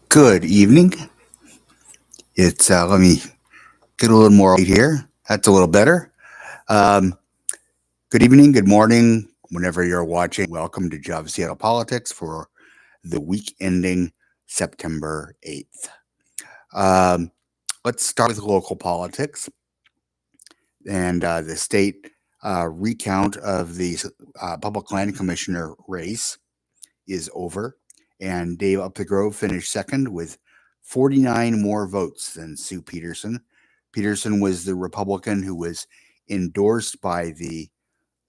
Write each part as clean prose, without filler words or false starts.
Good evening. It's let me get a little more light here. That's a little better. Um, Good evening, good morning, whenever you're watching. Welcome to Geov Seattle Politics for the week ending September 8th. Um, let's start with local politics and the state recount of the public land commissioner race is over, and Dave Up the Grove finished second with 49 more votes than Sue Peterson. Peterson was the Republican who was endorsed by the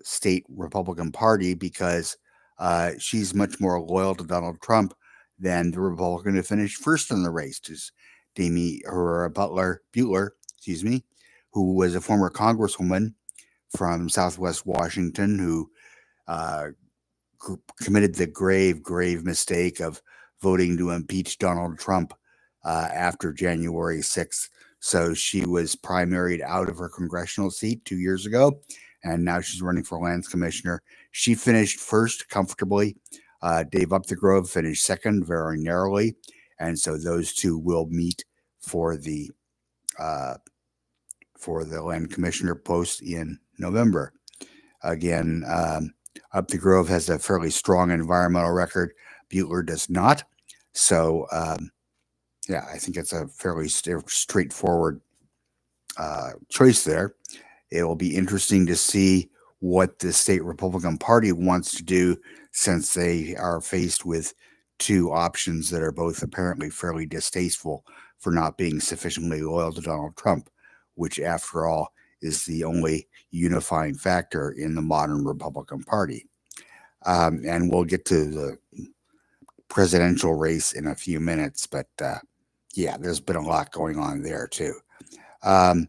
state Republican Party because she's much more loyal to Donald Trump than the Republican who finished first in the race, is Damie Herrera Butler, who was a former congresswoman from Southwest Washington who uh, committed the grave mistake of voting to impeach Donald Trump after January 6th. So she was primaried out of her congressional seat 2 years ago, and now she's running for lands commissioner. She finished first comfortably. Dave Up the Grove finished second very narrowly, and so those two will meet for the uh, land commissioner post in November. Again, Up the Grove has a fairly strong environmental record. Butler does not. So, yeah, I think it's a fairly straightforward choice there. It will be interesting to see what the state Republican Party wants to do, since they are faced with two options that are both apparently fairly distasteful for not being sufficiently loyal to Donald Trump, which, after all, is the only unifying factor in the modern Republican Party. And we'll get to the presidential race in a few minutes, but yeah, there's been a lot going on there too. Um,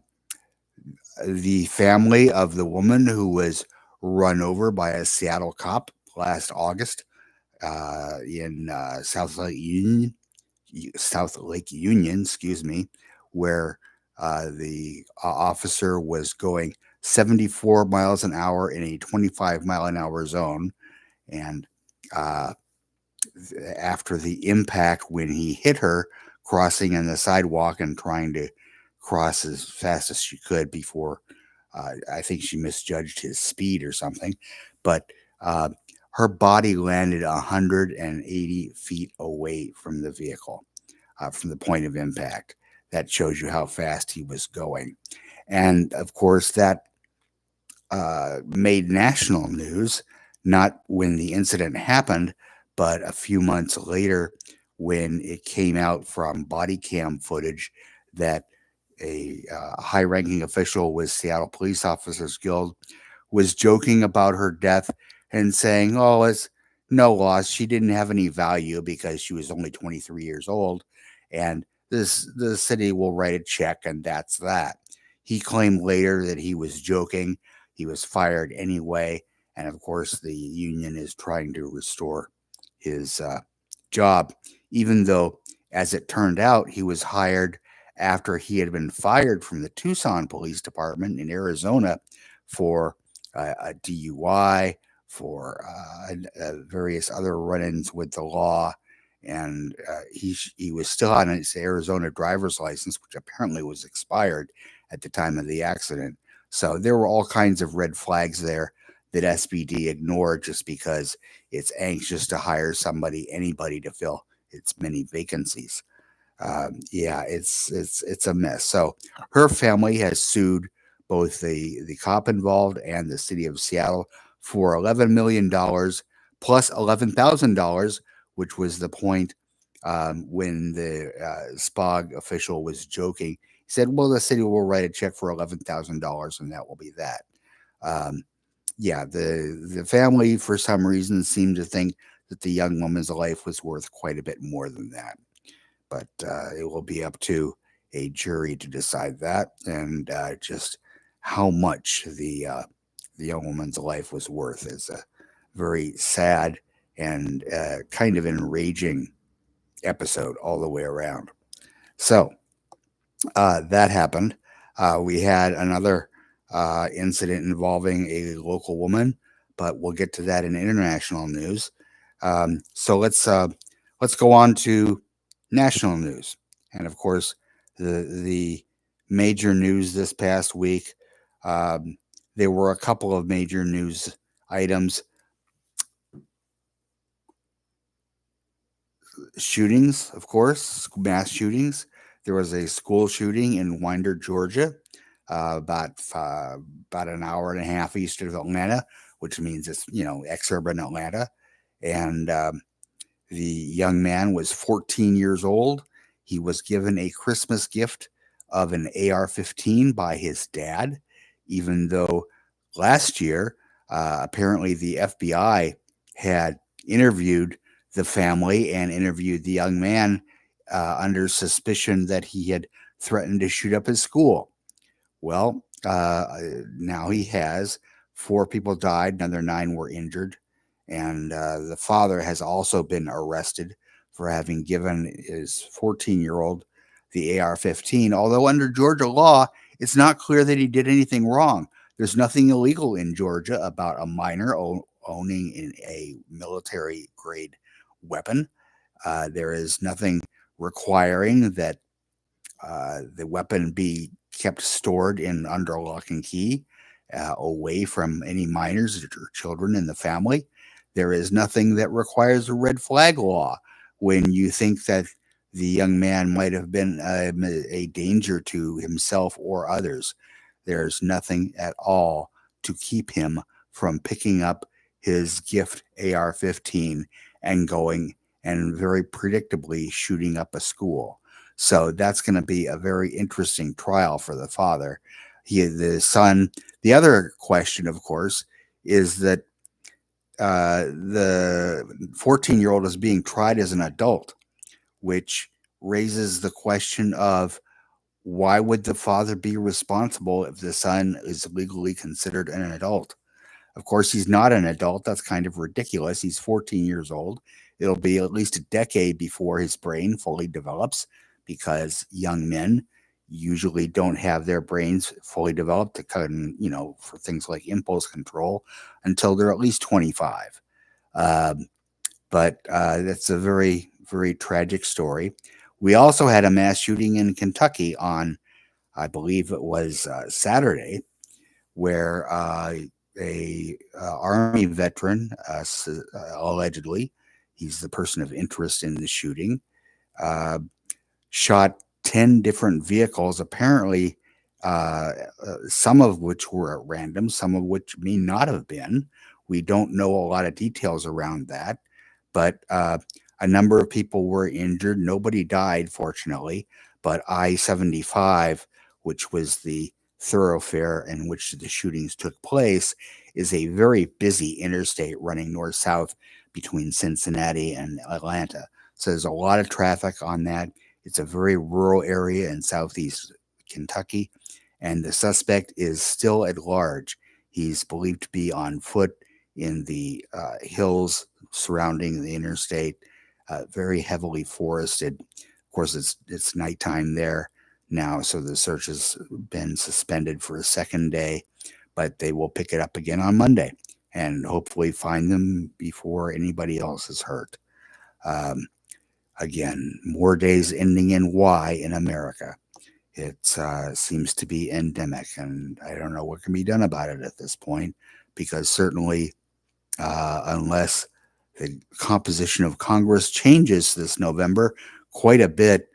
the family of the woman who was run over by a Seattle cop last August in South Lake Union, where the officer was going 74 miles an hour in a 25-mile-an-hour zone, and uh, after the impact, when he hit her crossing on the sidewalk and trying to cross as fast as she could before I think she misjudged his speed or something, but uh, her body landed 180 feet away from the vehicle, from the point of impact. That shows you how fast he was going. And of course, that made national news, not when the incident happened, but a few months later when it came out from body cam footage that a high ranking official with Seattle Police Officers Guild was joking about her death and saying, oh, it's no loss. She didn't have any value because she was only 23 years old. And the city will write a check, and that's that. He claimed later that he was joking. He was fired anyway. And of course, the union is trying to restore his job, even though, as it turned out, he was hired after he had been fired from the Tucson Police Department in Arizona for a DUI, for various other run-ins with the law, and he was still on his Arizona driver's license, which apparently was expired at the time of the accident. So there were all kinds of red flags there that SBD ignored just because it's anxious to hire anybody to fill its many vacancies. Yeah, it's a mess. So her family has sued both the cop involved and the city of Seattle for $11 million plus $11,000, which was the point when the SPOG official was joking. He said, "Well, the city will write a check for $11,000, and that will be that." Um, yeah, the family for some reason seemed to think that the young woman's life was worth quite a bit more than that, but it will be up to a jury to decide that, and just how much the young woman's life was worth is a very sad and kind of enraging episode all the way around. So that happened. We had another incident involving a local woman, but we'll get to that in international news. So let's go on to national news. And of course, the major news this past week, um, there were a couple of major news items. Shootings, of course, mass shootings. There was a school shooting in Winder, Georgia, about an hour and a half east of Atlanta, which means it's exurban Atlanta, and the young man was 14 years old. He was given a Christmas gift of an AR-15 by his dad, even though last year, apparently the FBI had interviewed the family and interviewed the young man under suspicion that he had threatened to shoot up his school. Well, now he has. Four people died, another nine were injured. And the father has also been arrested for having given his 14-year-old the AR-15. Although under Georgia law, it's not clear that he did anything wrong. There's nothing illegal in Georgia about a minor owning a military grade weapon. There is nothing requiring that the weapon be kept stored in under lock and key, away from any minors or children in the family. There is nothing that requires a red flag law when you think that the young man might have been a danger to himself or others. There's nothing at all to keep him from picking up his gift AR-15 and going and very predictably shooting up a school. So that's going to be a very interesting trial for the father. The son. The other question, of course, is that the 14-year-old is being tried as an adult, which raises the question of why would the father be responsible if the son is legally considered an adult? Of course, he's not an adult. That's kind of ridiculous. He's 14 years old. It'll be at least a decade before his brain fully develops because young men usually don't have their brains fully developed for things like impulse control until they're at least 25. Um, but that's a very, very tragic story. We also had a mass shooting in Kentucky on, I believe it was Saturday, where a army veteran, allegedly, he's the person of interest in the shooting, uh, shot 10 different vehicles, apparently, some of which were at random, some of which may not have been. We don't know a lot of details around that, but a number of people were injured. Nobody died, fortunately, but I-75, which was the thoroughfare in which the shootings took place, is a very busy interstate running north south between Cincinnati and Atlanta. So there's a lot of traffic on that. It's a very rural area in southeast Kentucky, and the suspect is still at large. He's believed to be on foot in the hills surrounding the interstate, very heavily forested. Of course, it's nighttime there now, so the search has been suspended for a second day, but they will pick it up again on Monday and hopefully find them before anybody else is hurt. Um, Again, more days ending in Y in America. It seems to be endemic, and I don't know what can be done about it at this point, because certainly, unless the composition of Congress changes this November quite a bit,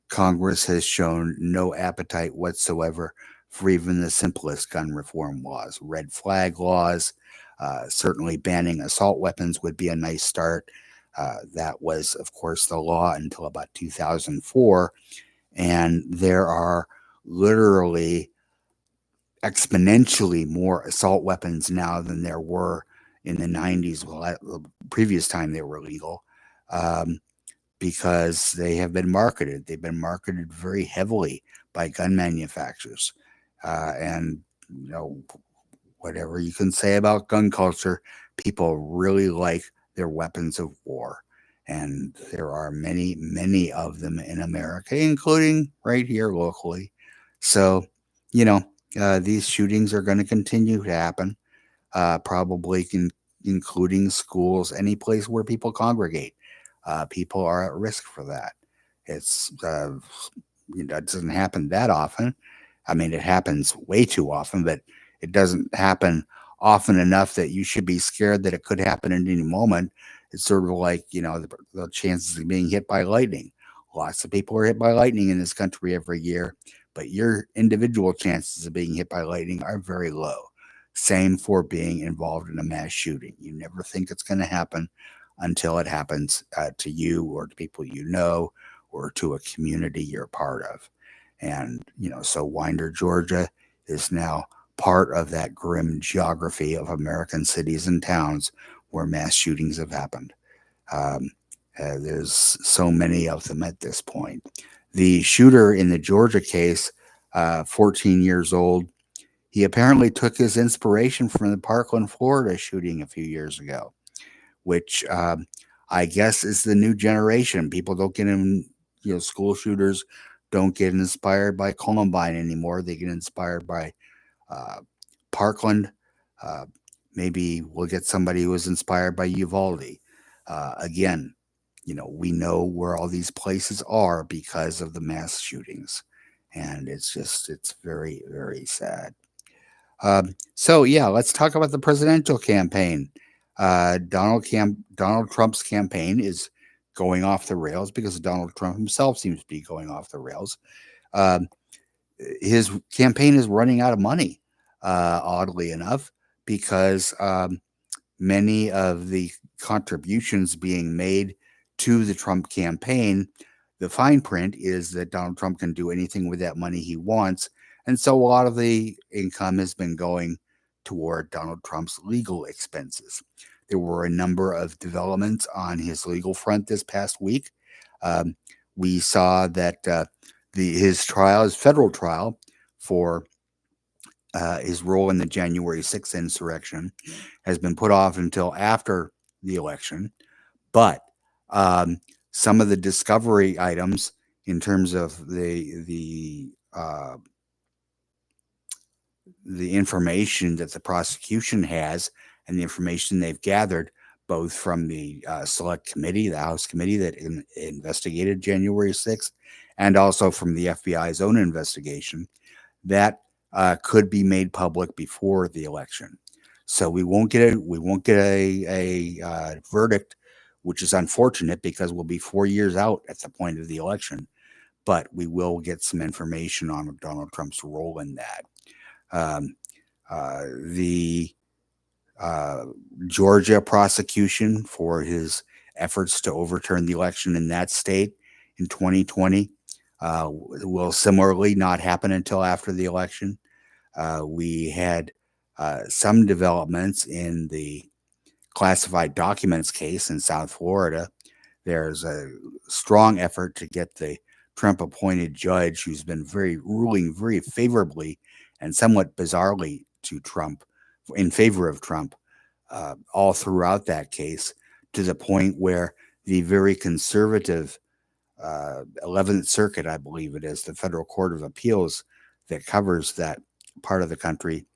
Congress has shown no appetite whatsoever for even the simplest gun reform laws. Red flag laws, certainly banning assault weapons would be a nice start. That was, of course, the law until about 2004. And there are literally exponentially more assault weapons now than there were in the 90s, well, the previous time they were legal, um, because they have been marketed. They've been marketed very heavily by gun manufacturers. And, whatever you can say about gun culture, people really like their weapons of war. And there are many, many of them in America, including right here locally. So, you know, these shootings are going to continue to happen, probably including schools, any place where people congregate. people are at risk for that. It's it doesn't happen that often. I mean, it happens way too often, but it doesn't happen often enough that you should be scared that it could happen at any moment. It's sort of like the chances of being hit by lightning. Lots of people are hit by lightning in this country every year, but your individual chances of being hit by lightning are very low. Same for being involved in a mass shooting. You never think it's going to happen until it happens to you or to people you know or to a community you're part of. And, so Winder, Georgia is now part of that grim geography of American cities and towns where mass shootings have happened. Um, there's so many of them at this point. The shooter in the Georgia case, 14 years old, he apparently took his inspiration from the Parkland, Florida shooting a few years ago, which I guess is the new generation. People don't get in, school shooters don't get inspired by Columbine anymore. They get inspired by uh, Parkland. Uh, Maybe we'll get somebody who was inspired by Uvalde. Again, we know where all these places are because of the mass shootings. And it's very, very sad. So yeah, let's talk about the presidential campaign. Donald Trump's campaign is going off the rails because Donald Trump himself seems to be going off the rails. Um, his campaign is running out of money, oddly enough, because many of the contributions being made to the Trump campaign, the fine print is that Donald Trump can do anything with that money he wants. And so a lot of the income has been going toward Donald Trump's legal expenses. There were a number of developments on his legal front this past week. Um, we saw that his federal trial for his role in the January 6th insurrection has been put off until after the election. But some of the discovery items in terms of the information that the prosecution has and the information they've gathered, both from the select committee, the House committee that investigated January 6th, and also from the FBI's own investigation, that could be made public before the election. So we won't get a verdict, which is unfortunate because we'll be 4 years out at the point of the election. But we will get some information on Donald Trump's role in that. The Georgia prosecution for his efforts to overturn the election in that state in 2020 will similarly not happen until after the election. We had some developments in the classified documents case in South Florida. There's a strong effort to get the Trump appointed judge who's been ruling very favorably and somewhat bizarrely to Trump, in favor of Trump, all throughout that case, to the point where the very conservative 11th Circuit, I believe it is, the Federal Court of Appeals that covers that part of the country,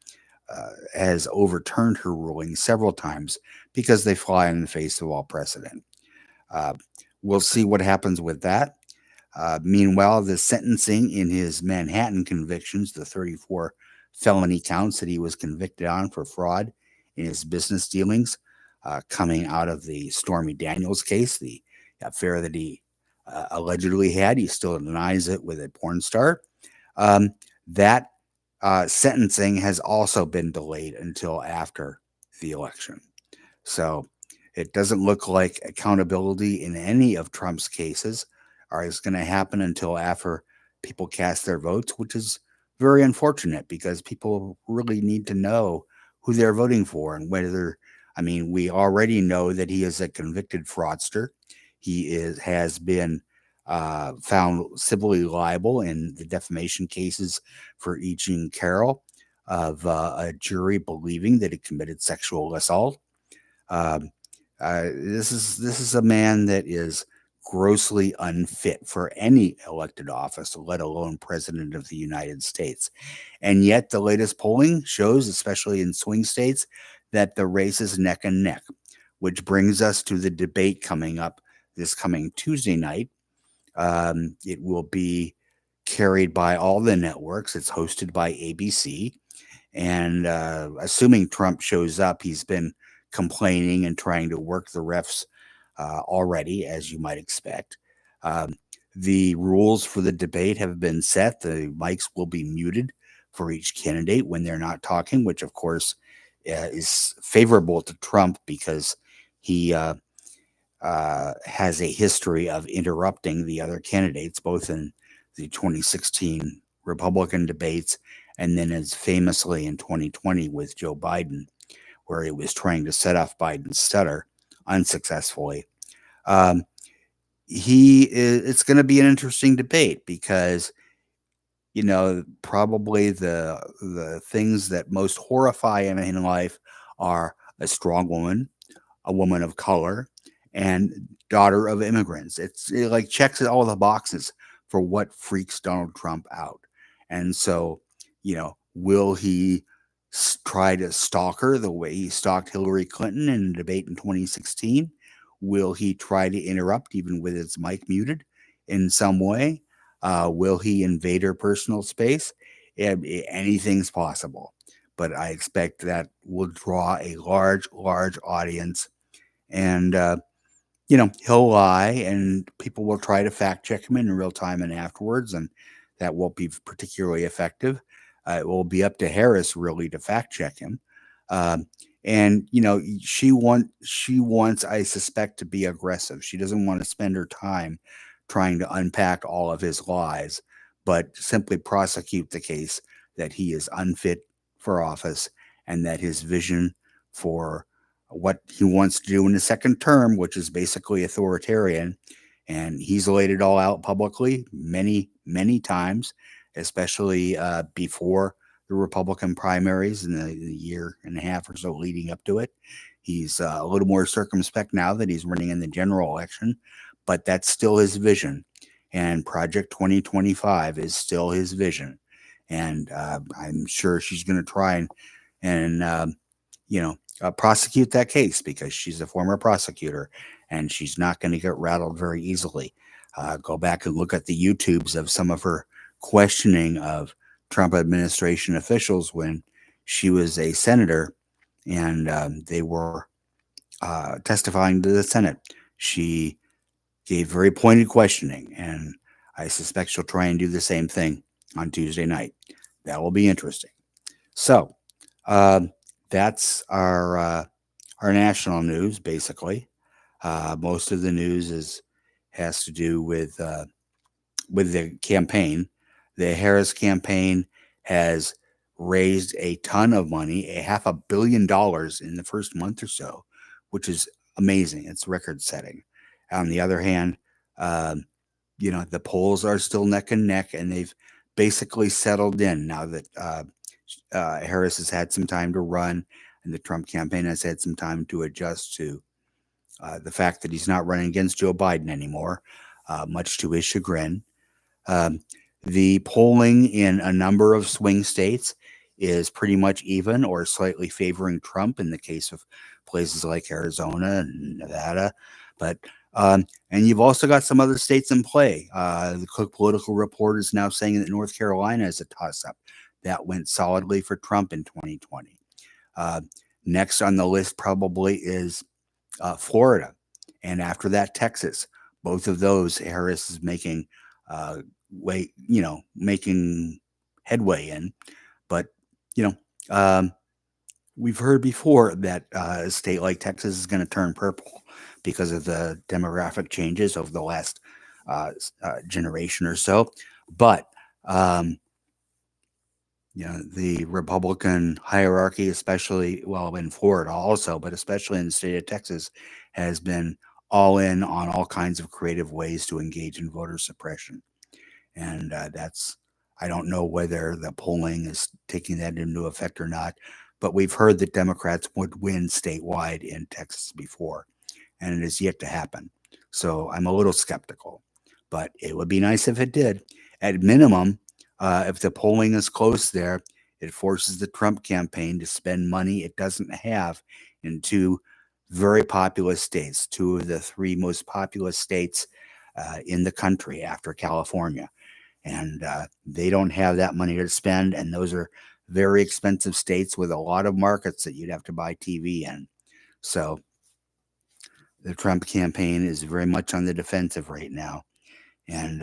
has overturned her ruling several times because they fly in the face of all precedent. We'll see what happens with that. Meanwhile, the sentencing in his Manhattan convictions, the 34 felony counts that he was convicted on for fraud in his business dealings, coming out of the Stormy Daniels case, the affair that he allegedly had. He still denies it with a porn star. That sentencing has also been delayed until after the election. So it doesn't look like accountability in any of Trump's cases is going to happen until after people cast their votes, which is very unfortunate because people really need to know who they're voting for and whether, we already know that he is a convicted fraudster. He has been found civilly liable in the defamation cases for E. Jean Carroll of a jury believing that he committed sexual assault. This is a man that is grossly unfit for any elected office, let alone president of the United States. And yet the latest polling shows, especially in swing states, that the race is neck and neck, which brings us to the debate coming up this coming Tuesday night. It will be carried by all the networks. It's hosted by ABC. And assuming Trump shows up, he's been complaining and trying to work the refs already, as you might expect. Um, the rules for the debate have been set. The mics will be muted for each candidate when they're not talking, which, of course, is favorable to Trump because he has a history of interrupting the other candidates, both in the 2016 Republican debates and then as famously in 2020 with Joe Biden, where he was trying to set off Biden's stutter unsuccessfully. Um, it's going to be an interesting debate because probably the things that most horrify him in life are a strong woman, a woman of color, and daughter of immigrants. It like checks all the boxes for what freaks Donald Trump out. And so, will he try to stalk her the way he stalked Hillary Clinton in a debate in 2016? Will he try to interrupt even with his mic muted in some way? Will he invade her personal space? Anything's possible. But I expect that will draw a large, large audience. And, he'll lie and people will try to fact check him in real time and afterwards. And that won't be particularly effective. It will be up to Harris really to fact check him. And she wants, I suspect, to be aggressive. She doesn't want to spend her time trying to unpack all of his lies, but simply prosecute the case that he is unfit for office and that his vision for what he wants to do in his second term, which is basically authoritarian, and he's laid it all out publicly many, many times, especially before the Republican primaries in the year and a half or so leading up to it. He's a little more circumspect now that he's running in the general election, but that's still his vision. And Project 2025 is still his vision. And I'm sure she's going to try and prosecute that case because she's a former prosecutor and she's not going to get rattled very easily. Go back and look at the YouTubes of some of her questioning of Trump administration officials when she was a senator and they were testifying to the Senate. She gave very pointed questioning, and I suspect she'll try and do the same thing on Tuesday night. That will be interesting. So that's our national news, basically. Most of the news has to do with the campaign. The Harris campaign has raised a ton of money, $500 million in the first month or so, which is amazing. It's record setting. On the other hand, the polls are still neck and neck, and they've basically settled in now that Harris has had some time to run, and the Trump campaign has had some time to adjust to the fact that he's not running against Joe Biden anymore, much to his chagrin. The polling in a number of swing states is pretty much even or slightly favoring Trump in the case of places like Arizona and Nevada. But and you've also got some other states in play. The Cook Political Report is now saying that North Carolina is a toss-up. That went solidly for Trump in 2020. Next on the list probably is Florida, and after that, Texas. Both of those, Harris is making making headway in. But we've heard before that a state like Texas is going to turn purple because of the demographic changes over the last generation or so. But the Republican hierarchy, especially, in Florida also, but especially in the state of Texas, has been all in on all kinds of creative ways to engage in voter suppression. And I don't know whether the polling is taking that into effect or not, but we've heard that Democrats would win statewide in Texas before, and it is yet to happen. So I'm a little skeptical, but it would be nice if it did. At minimum, if the polling is close there, it forces the Trump campaign to spend money it doesn't have into very populous states, two of the three most populous states in the country after California. And they don't have that money to spend. And those are very expensive states with a lot of markets that you'd have to buy TV in. So the Trump campaign is very much on the defensive right now. And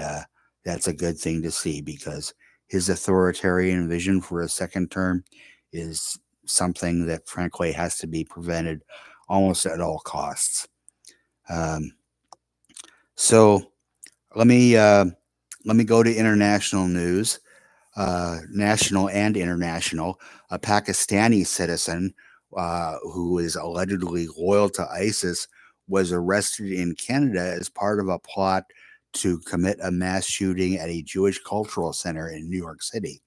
that's a good thing to see because his authoritarian vision for a second term is something that, frankly, has to be prevented almost at all costs. Um, so let me let me go to international news, national and international. A Pakistani citizen who is allegedly loyal to ISIS was arrested in Canada as part of a plot to commit a mass shooting at a Jewish cultural center in New York City.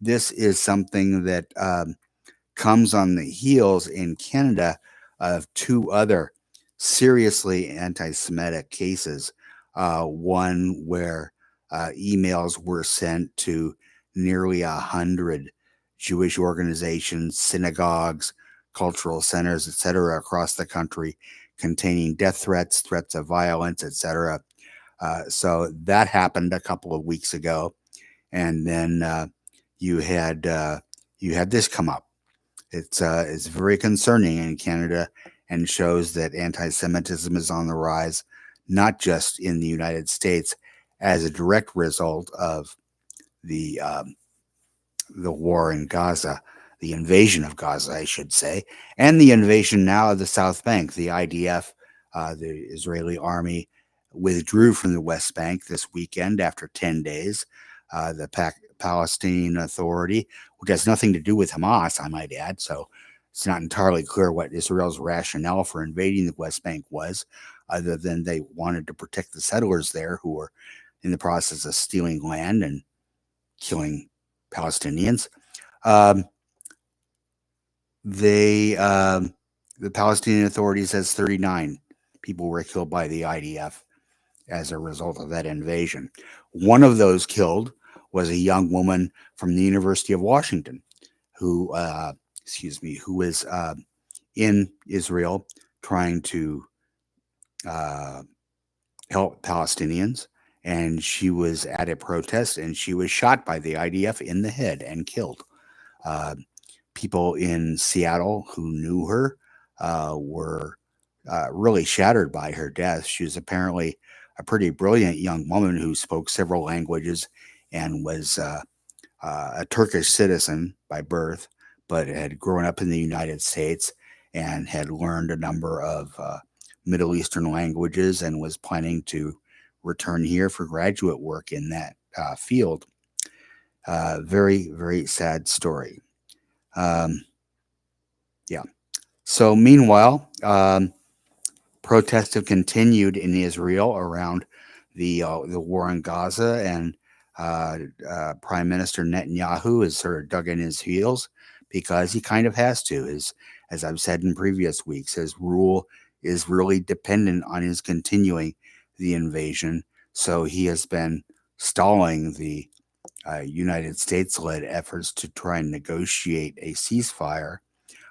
This is something that comes on the heels in Canada of two other seriously anti Semitic cases. One where emails were sent to nearly 100 Jewish organizations, synagogues, cultural centers, etc., across the country, containing death threats, threats of violence, etc. So that happened a couple of weeks ago, and then you had you had this come up. It's very concerning in Canada and shows that anti-Semitism is on the rise, not just in the United States, as a direct result of the war in Gaza, the invasion of Gaza, I should say, and the invasion now of the South Bank. The IDF, the Israeli army, withdrew from the West Bank this weekend after 10 days. The Palestinian Authority, which has nothing to do with Hamas, I might add, so it's not entirely clear what Israel's rationale for invading the West Bank was, other than they wanted to protect the settlers there who were in the process of stealing land and killing Palestinians. Um, they the Palestinian Authority says 39 people were killed by the IDF as a result of that invasion. One of those killed was a young woman from the University of Washington who, who was in Israel trying to uh, help Palestinians. And she was at a protest and she was shot by the IDF in the head and killed. Uh, People in Seattle who knew her were really shattered by her death. She was apparently a pretty brilliant young woman who spoke several languages and was a Turkish citizen by birth, but had grown up in the United States and had learned a number of Middle Eastern languages and was planning to return here for graduate work in that field. Very, very sad story. Um, yeah. So, meanwhile, protests have continued in Israel around the war in Gaza, and Prime Minister Netanyahu has sort of dug in his heels because he kind of has to. As I've said in previous weeks, his rule is really dependent on his continuing the invasion. So he has been stalling the United States-led efforts to try and negotiate a ceasefire.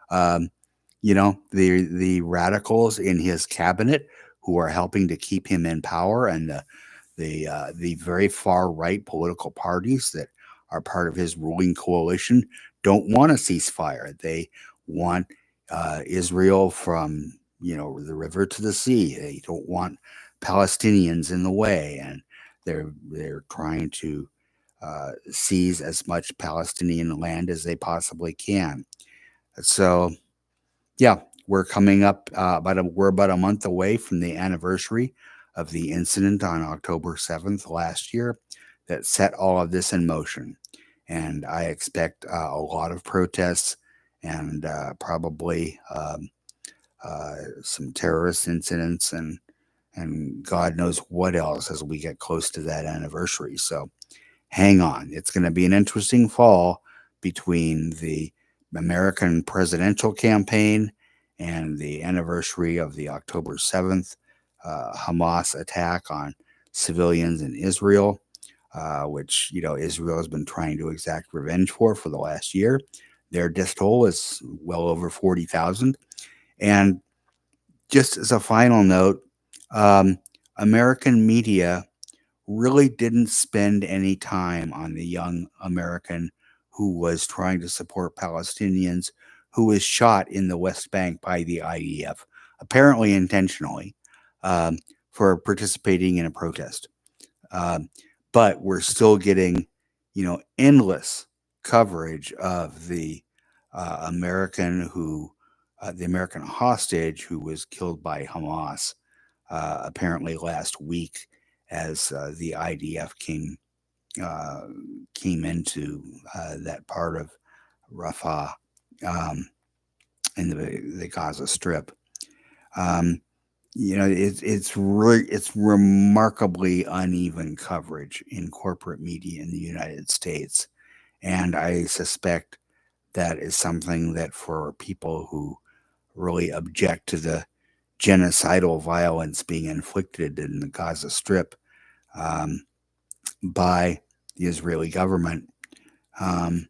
Um, the radicals in his cabinet who are helping to keep him in power, and the very far right political parties that are part of his ruling coalition don't want a ceasefire. They want Israel from the river to the sea. They don't want Palestinians in the way, and they're trying to seize as much Palestinian land as they possibly can. So yeah, we're coming up we're about a month away from the anniversary of the incident on October 7th last year that set all of this in motion. And I expect a lot of protests and probably some terrorist incidents and God knows what else as we get close to that anniversary. So hang on. It's going to be an interesting fall between the American presidential campaign and the anniversary of the October 7th Hamas attack on civilians in Israel, which, Israel has been trying to exact revenge for the last year. Their death toll is well over 40,000. And Just as a final note, um, American media really didn't spend any time on the young American who was trying to support Palestinians, who was shot in the West Bank by the IDF, apparently intentionally, um, for participating in a protest. Um, but we're still getting, endless coverage of the American hostage who was killed by Hamas, apparently last week, as the IDF uh, came into that part of Rafah, um, in the Gaza Strip. Um, it's remarkably uneven coverage in corporate media in the United States, and I suspect that is something that for people who really object to the genocidal violence being inflicted in the Gaza Strip, um, by the Israeli government. Um,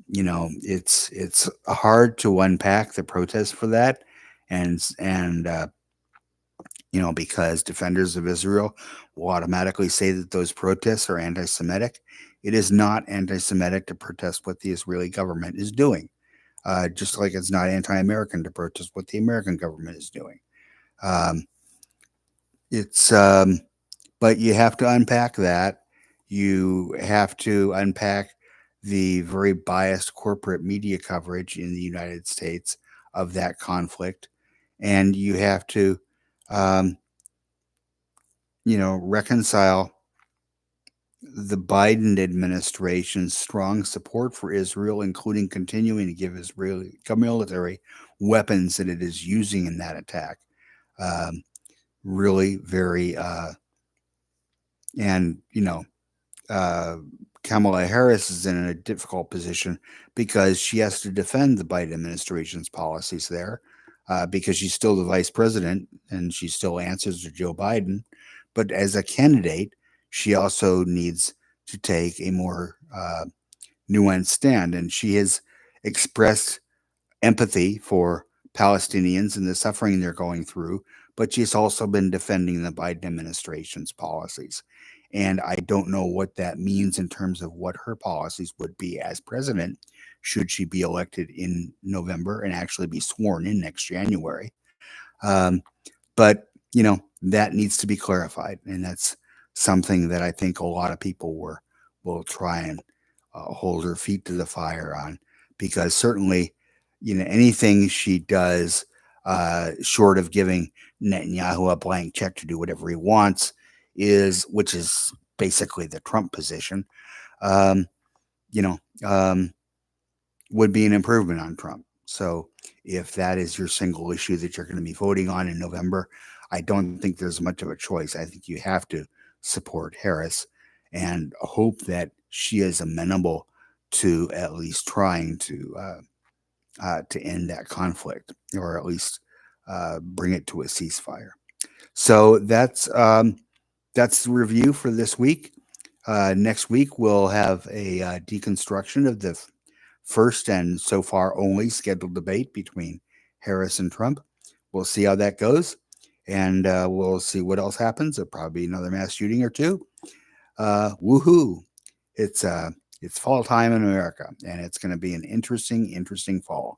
it's hard to unpack the protest for that, and because defenders of Israel will automatically say that those protests are anti-Semitic. It is not anti-Semitic to protest what the Israeli government is doing, just like it's not anti-American to protest what the American government is doing. Um, it's But you have to unpack that. You have to unpack the very biased corporate media coverage in the United States of that conflict, and you have to, um, reconcile the Biden administration's strong support for Israel, including continuing to give Israeli military weapons that it is using in that attack. Um, Really, very, and uh, Kamala Harris is in a difficult position because she has to defend the Biden administration's policies there, because she's still the vice president and she still answers to Joe Biden. But as a candidate, she also needs to take a more nuanced stand. And she has expressed empathy for Palestinians and the suffering they're going through, but she's also been defending the Biden administration's policies. And I don't know what that means in terms of what her policies would be as president should she be elected in November and actually be sworn in next January. Um, but, that needs to be clarified. And that's something that I think a lot of people will try and hold her feet to the fire on, because certainly, anything she does, short of giving Netanyahu a blank check to do whatever he wants, which is basically the Trump position, um, you know, um, would be an improvement on Trump. So if that is your single issue that you're going to be voting on in November, I don't think there's much of a choice. I think you have to support Harris and hope that she is amenable to at least trying to end that conflict, or at least bring it to a ceasefire. So that's the review for this week. Next week we'll have a deconstruction of the first and so far only scheduled debate between Harris and Trump. We'll see how that goes, and we'll see what else happens. There'll probably be another mass shooting or two. Woohoo! It's fall time in America, and it's going to be an interesting fall.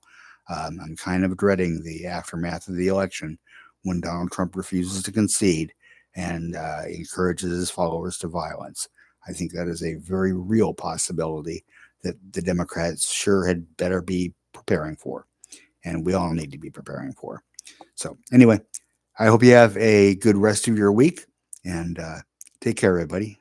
I'm kind of dreading the aftermath of the election when Donald Trump refuses to concede and encourages his followers to violence. I think that is a very real possibility that the Democrats sure had better be preparing for, and we all need to be preparing for. So, anyway, I hope you have a good rest of your week, and take care, everybody.